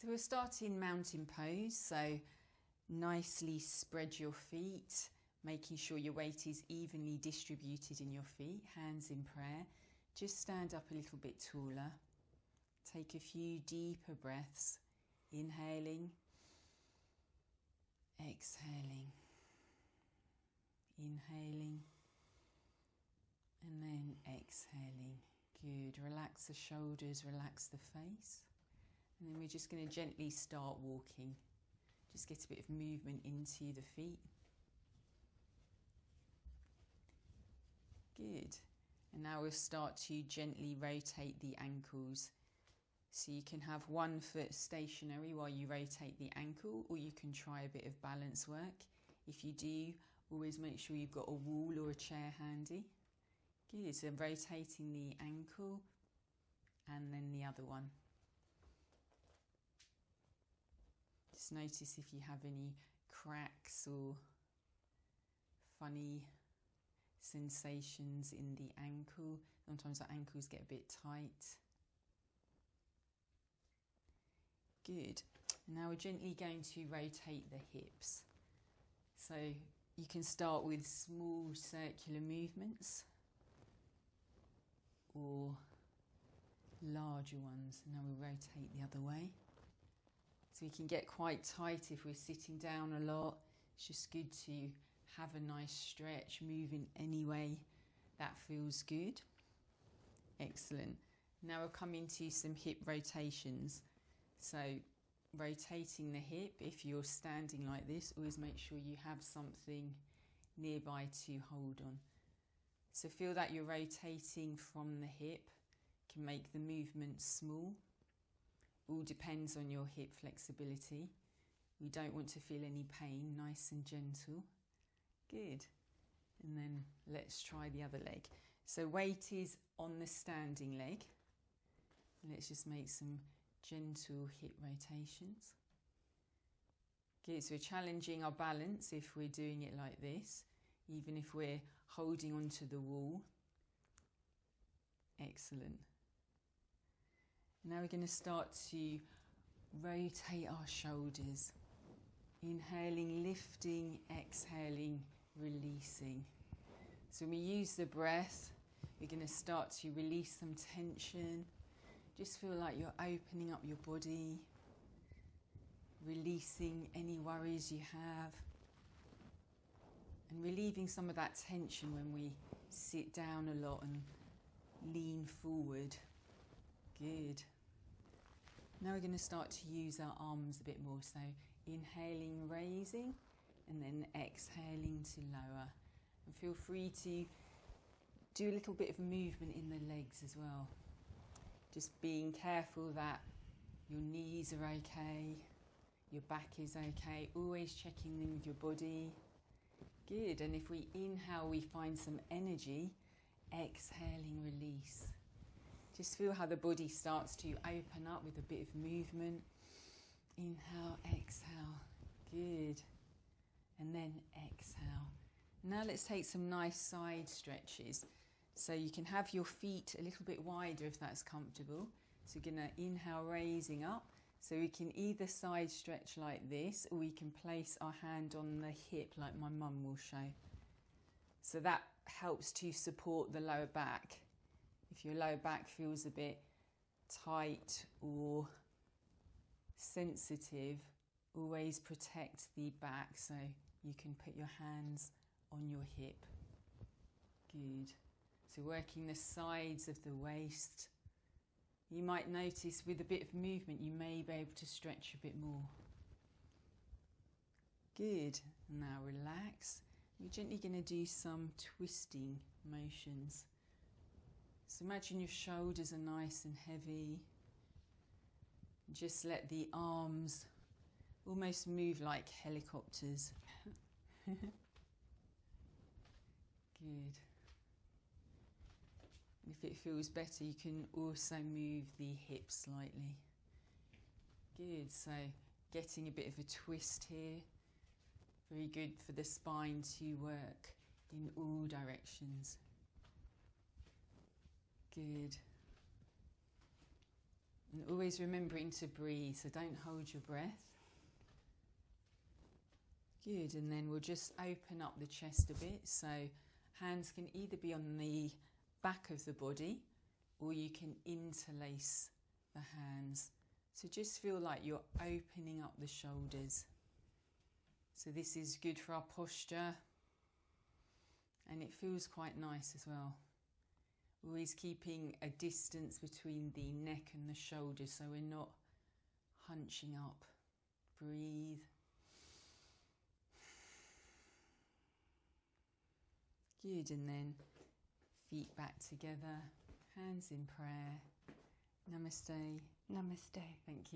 So we'll start in mountain pose. So nicely spread your feet, making sure your weight is evenly distributed in your feet, hands in prayer. Just stand up a little bit taller. Take a few deeper breaths, inhaling, exhaling, inhaling, and then exhaling. Good. Relax the shoulders, relax the face. And then we're just going to gently start walking. Just get a bit of movement into the feet. Good. And now we'll start to gently rotate the ankles. So you can have one foot stationary while you rotate the ankle, or you can try a bit of balance work. If you do, always make sure you've got a wall or a chair handy. Good. So rotating the ankle and then the other one. Just notice if you have any cracks or funny sensations in the ankle. Sometimes the ankles get a bit tight. Good. Now we're gently going to rotate the hips. So you can start with small circular movements or larger ones. Now we'll rotate the other way. So we can get quite tight if we're sitting down a lot. It's just good to have a nice stretch, move in any way that feels good. Excellent. Now we'll come into some hip rotations. So rotating the hip, if you're standing like this, always make sure you have something nearby to hold on. So feel that you're rotating from the hip, can make the movement small. All depends on your hip flexibility. We don't want to feel any pain, nice and gentle. Good. And then let's try the other leg. So weight is on the standing leg. Let's just make some gentle hip rotations. Good, so we're challenging our balance if we're doing it like this, even if we're holding onto the wall. Excellent. Now we're going to start to rotate our shoulders. Inhaling, lifting, exhaling, releasing. So when we use the breath, we're going to start to release some tension. Just feel like you're opening up your body, releasing any worries you have, and relieving some of that tension when we sit down a lot and lean forward. Good. Now we're going to start to use our arms a bit more. So inhaling, raising, and then exhaling to lower. And feel free to do a little bit of movement in the legs as well. Just being careful that your knees are okay, your back is okay, always checking in with your body. Good. And if we inhale, we find some energy. Exhaling, release. Just feel how the body starts to open up with a bit of movement. Inhale, exhale. Good. And then exhale. Now let's take some nice side stretches. So you can have your feet a little bit wider if that's comfortable. So we're going to inhale, raising up. So we can either side stretch like this, or we can place our hand on the hip like my mum will show. So that helps to support the lower back. If your lower back feels a bit tight or sensitive, always protect the back so you can put your hands on your hip. Good. So working the sides of the waist. You might notice with a bit of movement you may be able to stretch a bit more. Good. Now relax. We're gently going to do some twisting motions. So imagine your shoulders are nice and heavy. Just let the arms almost move like helicopters. Good. And if it feels better, you can also move the hips slightly. Good. So getting a bit of a twist here. Very good for the spine to work in all directions. Good. And always remembering to breathe, so don't hold your breath. Good, and then we'll just open up the chest a bit. So hands can either be on the back of the body or you can interlace the hands. So just feel like you're opening up the shoulders. So this is good for our posture and it feels quite nice as well. Always keeping a distance between the neck and the shoulders so we're not hunching up. Breathe. Good, and then feet back together, hands in prayer. Namaste. Namaste. Thank you.